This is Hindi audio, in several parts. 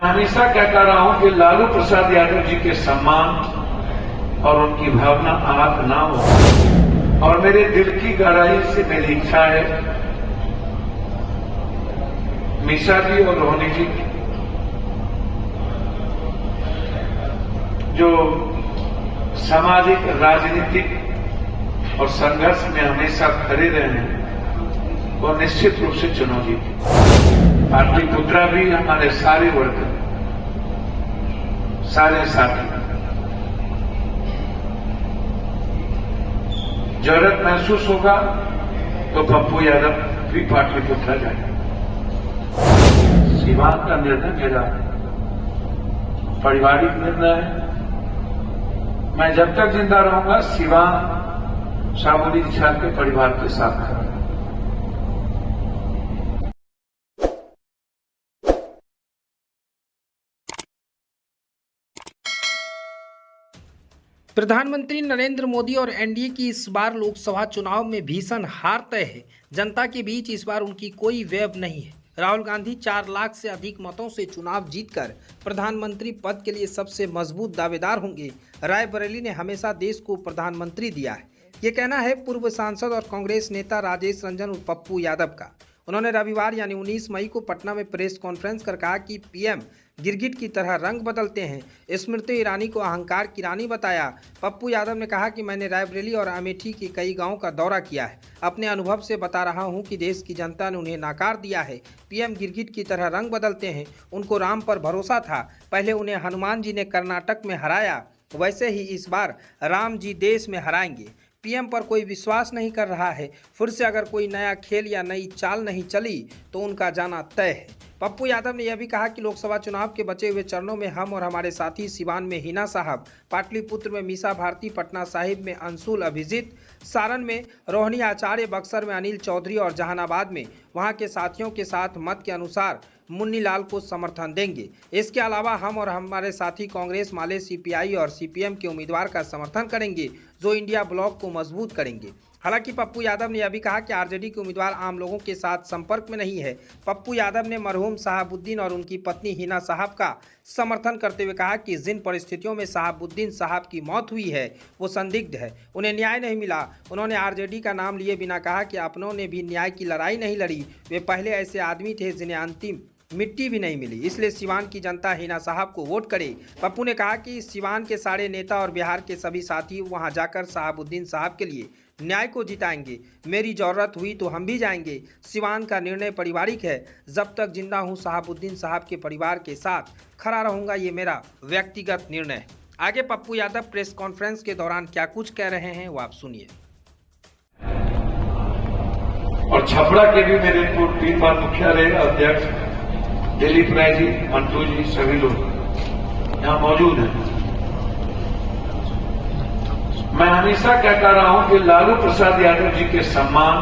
हमेशा कहता रहा हूं कि लालू प्रसाद यादव जी के सम्मान और उनकी भावना आंख ना हो, और मेरे दिल की गहराई से मेरी इच्छा है मीसा जी और रोहिणी जी जो सामाजिक, राजनीतिक और संघर्ष में हमेशा खड़े रहे हैं, वो निश्चित रूप से चुनाव जीते। पाटलिपुत्रा भी हमारे सारे वर्ग, सारे साथी जरूरत महसूस होगा तो पप्पू यादव भी पाटलिपुत्रा जाएगा। सीवान का निर्णय मेरा पारिवारिक निर्णय है। मैं जब तक जिंदा रहूंगा सीवान शाहबुद्दीन इच्छा के परिवार के साथ खड़ा। प्रधानमंत्री नरेंद्र मोदी और एनडीए की इस बार लोकसभा चुनाव में भीषण हार तय है। जनता के बीच इस बार उनकी कोई वेब नहीं है। राहुल गांधी 4 लाख से अधिक मतों से चुनाव जीतकर प्रधानमंत्री पद के लिए सबसे मजबूत दावेदार होंगे। रायबरेली ने हमेशा देश को प्रधानमंत्री दिया है, ये कहना है पूर्व सांसद और कांग्रेस नेता राजेश रंजन और पप्पू यादव का। उन्होंने रविवार यानी 19 मई को पटना में प्रेस कॉन्फ्रेंस कर कहा कि पीएम गिरगिट की तरह रंग बदलते हैं। स्मृति ईरानी को अहंकार की रानी बताया। पप्पू यादव ने कहा कि मैंने रायबरेली और अमेठी के कई गांवों का दौरा किया है। अपने अनुभव से बता रहा हूं कि देश की जनता ने उन्हें नकार दिया है। पीएम गिरगिट की तरह रंग बदलते हैं। उनको राम पर भरोसा था। पहले उन्हें हनुमान जी ने कर्नाटक में हराया, वैसे ही इस बार राम जी देश में हराएंगे। पीएम पर कोई विश्वास नहीं कर रहा है। फिर से अगर कोई नया खेल या नई चाल नहीं चली तो उनका जाना तय है। पप्पू यादव ने यह भी कहा कि लोकसभा चुनाव के बचे हुए चरणों में हम और हमारे साथी सिवान में हिना साहब, पाटलिपुत्र में मीसा भारती, पटना साहिब में अंशुल अभिजीत, सारण में रोहिणी आचार्य, बक्सर में अनिल चौधरी और जहानाबाद में वहां के साथियों के साथ मत के अनुसार मुन्नी लाल को समर्थन देंगे। इसके अलावा हम और हमारे साथी कांग्रेस, माले, सीपीआई और सीपीएम के उम्मीदवार का समर्थन करेंगे जो इंडिया ब्लॉक को मजबूत करेंगे। हालांकि पप्पू यादव ने यह भी कहा कि आरजेडी के उम्मीदवार आम लोगों के साथ संपर्क में नहीं है। पप्पू यादव ने मरहूम शहाबुद्दीन और उनकी पत्नी हिना साहब का समर्थन करते हुए कहा कि जिन परिस्थितियों में शहाबुद्दीन साहब की मौत हुई है वो संदिग्ध है, उन्हें न्याय नहीं मिला। उन्होंने आरजेडी का नाम लिए बिना कहा कि अपनों ने भी न्याय की लड़ाई नहीं लड़ी। वे पहले ऐसे आदमी थे जिन्हें अंतिम मिट्टी भी नहीं मिली, इसलिए सिवान की जनता हिना साहब को वोट करे। पप्पू ने कहा कि सिवान के सारे नेता और बिहार के सभी साथी वहां जाकर शहाबुद्दीन साहब के लिए न्याय को जिताएंगे। मेरी जरूरत हुई तो हम भी जाएंगे। सिवान का निर्णय पारिवारिक है। जब तक जिंदा हूं शहाबुद्दीन साहब के परिवार के साथ खड़ा रहूंगा, ये मेरा व्यक्तिगत निर्णय है। आगे पप्पू यादव प्रेस कॉन्फ्रेंस के दौरान क्या कुछ कह रहे हैं वो आप सुनिए। और छपरा के भी मेरे 3 बार मुखिया रहे अध्यक्ष दिलीप राय जी, मंटू जी, सभी लोग यहाँ मौजूद हैं। मैं हमेशा कहता रहा हूं कि लालू प्रसाद यादव जी के सम्मान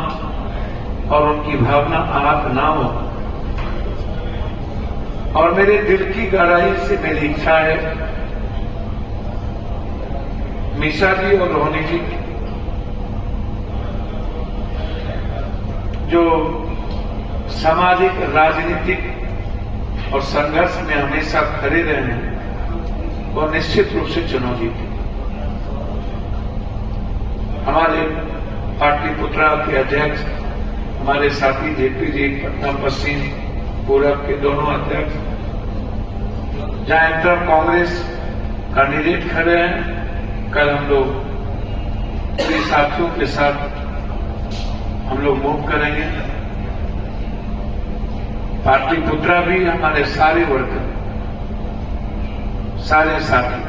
और उनकी भावना आंख ना हो, और मेरे दिल की गहराई से मेरी इच्छा है मीसा जी और रोहिणी जी जो सामाजिक, राजनीतिक और संघर्ष में हमेशा खड़े रहे हैं, वो निश्चित रूप से चुनाव जीते। हमारे पाटलिपुत्रा के अध्यक्ष, हमारे साथी जेपी जी, पटना पश्चिम पूरब के दोनों अध्यक्ष, जहां इंटर कांग्रेस कैंडिडेट खड़े हैं, कल हम लोग पूरे साथियों के साथ हम लोग मूव करेंगे। पाटलिपुत्रा भी हमारे सारे वर्ग, सारे साथी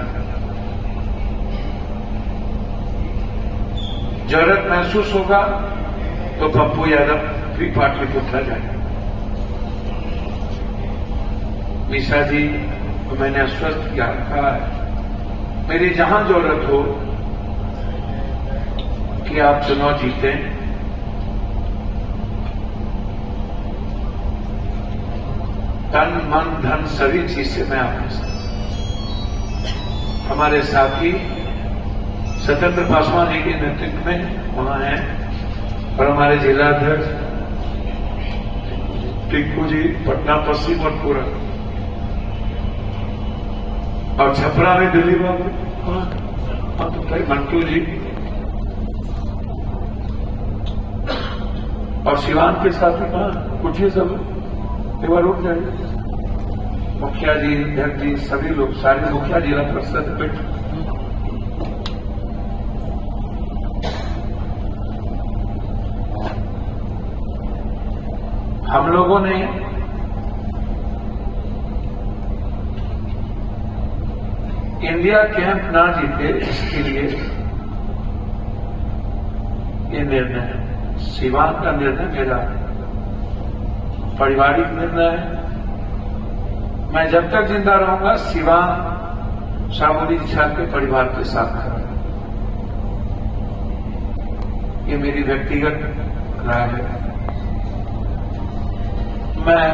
जरूरत महसूस होगा तो पप्पू यादव भी पाटलिपुत्रा जाएगा। मीसा जी को मैंने आश्वस्त किया, कहा है मेरी जहां जरूरत हो कि आप चुनाव जीतें, तन, मन, धन सभी चीज से मैं आपके साथ। हमारे साथी सत्येंद्र पासवान जी के नेतृत्व में वहां हैं, और हमारे जिलाध्यक्ष टिक्कू जी, पटना पश्चिम और पूरब, और छपरा में दिल्ली बाबू हाँ तो भाई मंटू जी और सिवान के साथ ही कहा कुछ ही सब एक बार उठ जाए मुखिया जी अध्यक्ष जी सभी लोग सारे मुखिया जिला परिषद बैठ हम लोगों ने इंडिया कैंप ना जीते इसके लिए ये निर्णय सिवान का निर्णय मेरा पारिवारिक निर्णय है। मैं जब तक जिंदा रहूंगा सिवान शामुनी जी साहब के परिवार के साथ खड़ा है। ये मेरी व्यक्तिगत राय है। मैं